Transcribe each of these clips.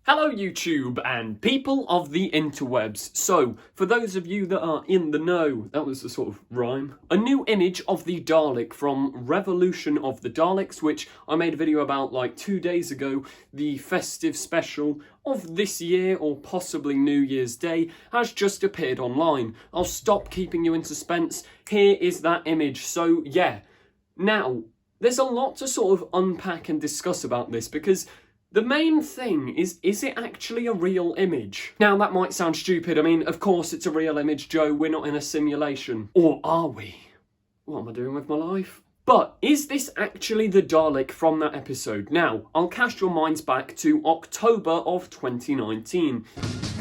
Hello YouTube and people of the interwebs. So, for those of you that are in the know, that was a sort of rhyme. A new image of the Dalek from Revolution of the Daleks, which I made a video about like 2 days ago, the festive special of this year or possibly New Year's Day, has just appeared online. I'll stop keeping you in suspense. Here is that image. So yeah, now there's a lot to sort of unpack and discuss about this because the main thing is it actually a real image? Now, that might sound stupid. I mean, of course it's a real image, Joe. We're not in a simulation. Or are we? What am I doing with my life? But is this actually the Dalek from that episode? Now, I'll cast your minds back to October of 2019.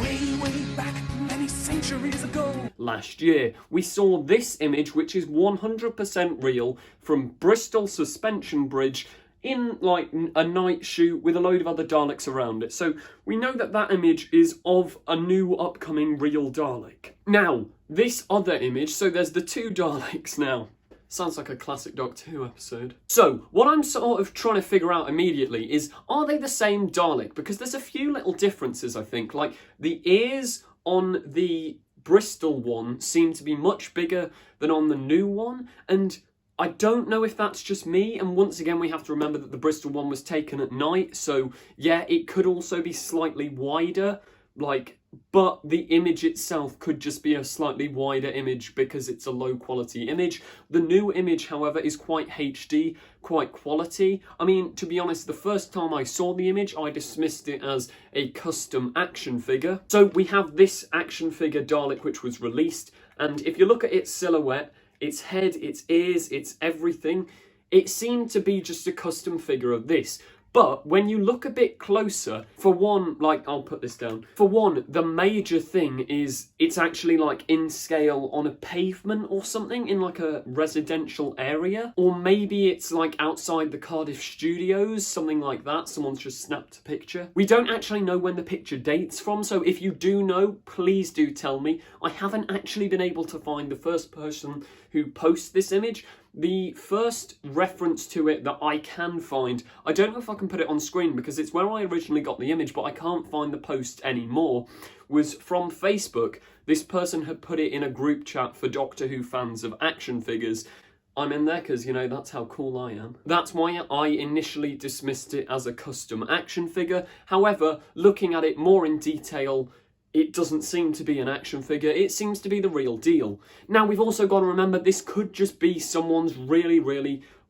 Way back many centuries ago. Last year, we saw this image, which is 100% real, from Bristol Suspension Bridge in like a night shoot with a load of other Daleks around it. So we know that that image is of a new upcoming real Dalek. Now, this other image, so there's the two Daleks now. Sounds like a classic Doctor Who episode. So, what I'm sort of trying to figure out immediately is, are they the same Dalek? Because there's a few little differences, I think. Like, the ears on the Bristol one seem to be much bigger than on the new one, and I don't know if that's just me, and once again we have to remember that the Bristol one was taken at night, so yeah, it could also be slightly wider, but the image itself could just be a slightly wider image because it's a low quality image. The new image, however, is quite HD, quite quality. I mean, to be honest, the first time I saw the image, I dismissed it as a custom action figure. So we have this action figure Dalek which was released, and if you look at its silhouette, its head, its ears, its everything, it seemed to be just a custom figure of this. But when you look a bit closer, for one, I'll put this down. For one, the major thing is it's actually like in scale on a pavement or something in like a residential area. Or maybe it's like outside the Cardiff studios, something like that. Someone's just snapped a picture. We don't actually know when the picture dates from, so if you do know, please do tell me. I haven't actually been able to find the first person who posts this image. The first reference to it that I can find, I don't know if I can put it on screen because it's where I originally got the image, but I can't find the post anymore, was from Facebook. This person had put it in a group chat for Doctor Who fans of action figures. I'm in there because, you know, that's how cool I am. That's why I initially dismissed it as a custom action figure. However, looking at it more in detail, it doesn't seem to be an action figure, it seems to be the real deal. Now, we've also got to remember this could just be someone's really,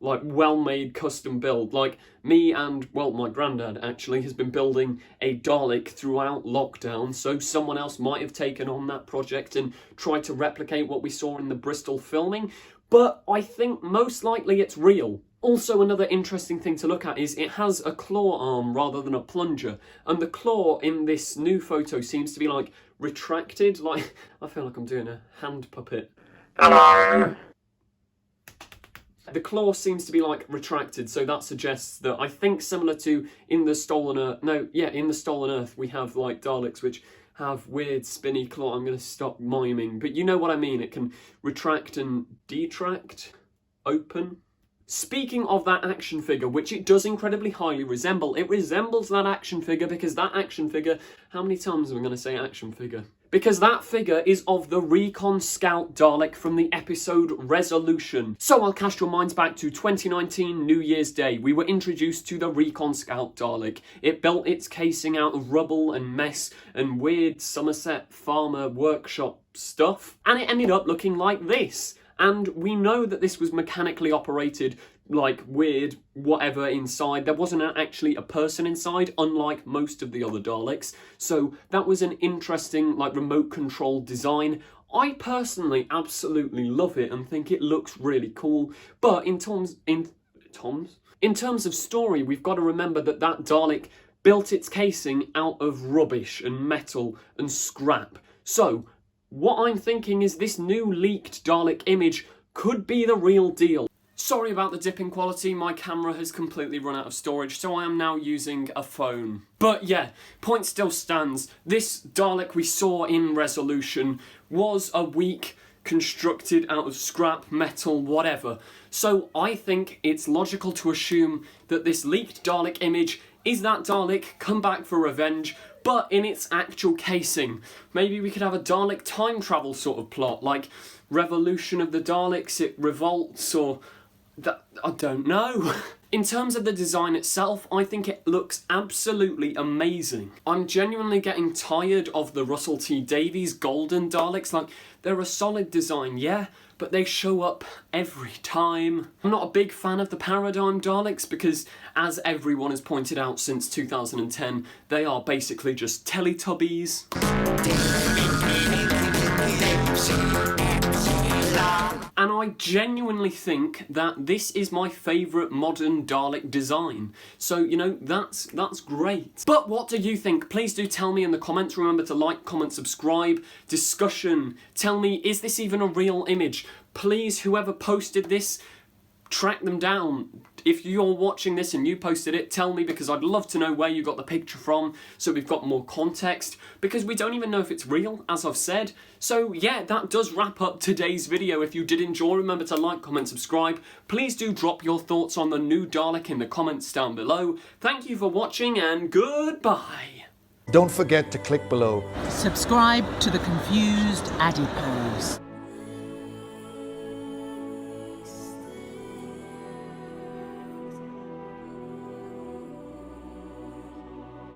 well-made custom build. Like me and, well, my granddad actually has been building a Dalek throughout lockdown, so someone else might have taken on that project and tried to replicate what we saw in the Bristol filming. But I think most likely it's real. Also, another interesting thing to look at is it has a claw arm rather than a plunger, and the claw in this new photo seems to be like retracted, like I feel like I'm doing a hand puppet. Hello. The claw seems to be like retracted, so that suggests that I think similar to in the Stolen Earth we have like Daleks which have weird spinny claw. I'm going to stop miming, but you know what I mean. It can retract and detract, open. Speaking of that action figure, which it does incredibly highly resemble, it resembles that action figure because that action figure, how many times am I going to say action figure? Because that figure is of the Recon Scout Dalek from the episode Resolution. So I'll cast your minds back to 2019 New Year's Day. We were introduced to the Recon Scout Dalek. It built its casing out of rubble and mess and weird Somerset farmer workshop stuff, and it ended up looking like this. And we know that this was mechanically operated, like weird whatever inside. There wasn't actually a person inside, unlike most of the other Daleks. So that was an interesting, like, remote control design. I personally absolutely love it and think it looks really cool. But in terms of story, we've got to remember that that Dalek built its casing out of rubbish and metal and scrap. So what I'm thinking is this new leaked Dalek image could be the real deal. Sorry about the dip in quality, my camera has completely run out of storage, so I am now using a phone. But yeah, point still stands. This Dalek we saw in Resolution was a weak, constructed out of scrap, metal, whatever. So I think it's logical to assume that this leaked Dalek image is that Dalek come back for revenge, but in its actual casing? Maybe we could have a Dalek time travel sort of plot, like Revolution of the Daleks, it revolts, or that, I don't know. In terms of the design itself, I think it looks absolutely amazing. I'm genuinely getting tired of the Russell T Davies golden Daleks. Like, they're a solid design, yeah, but they show up every time. I'm not a big fan of the Paradigm Daleks because, as everyone has pointed out since 2010, they are basically just Teletubbies. And I genuinely think that this is my favourite modern Dalek design. So, you know, that's great. But what do you think? Please do tell me in the comments. Remember to like, comment, subscribe, discussion. Tell me, is this even a real image? Please, whoever posted this, track them down. If you're watching this and you posted it, tell me, because I'd love to know where you got the picture from, so we've got more context, because we don't even know if it's real, as I've said. So yeah, that does wrap up today's video. If you did enjoy, remember to like, comment, subscribe. Please do drop your thoughts on the new Dalek in the comments down below. Thank you for watching, and goodbye. Don't forget to click below. Subscribe to the Confused Adipose.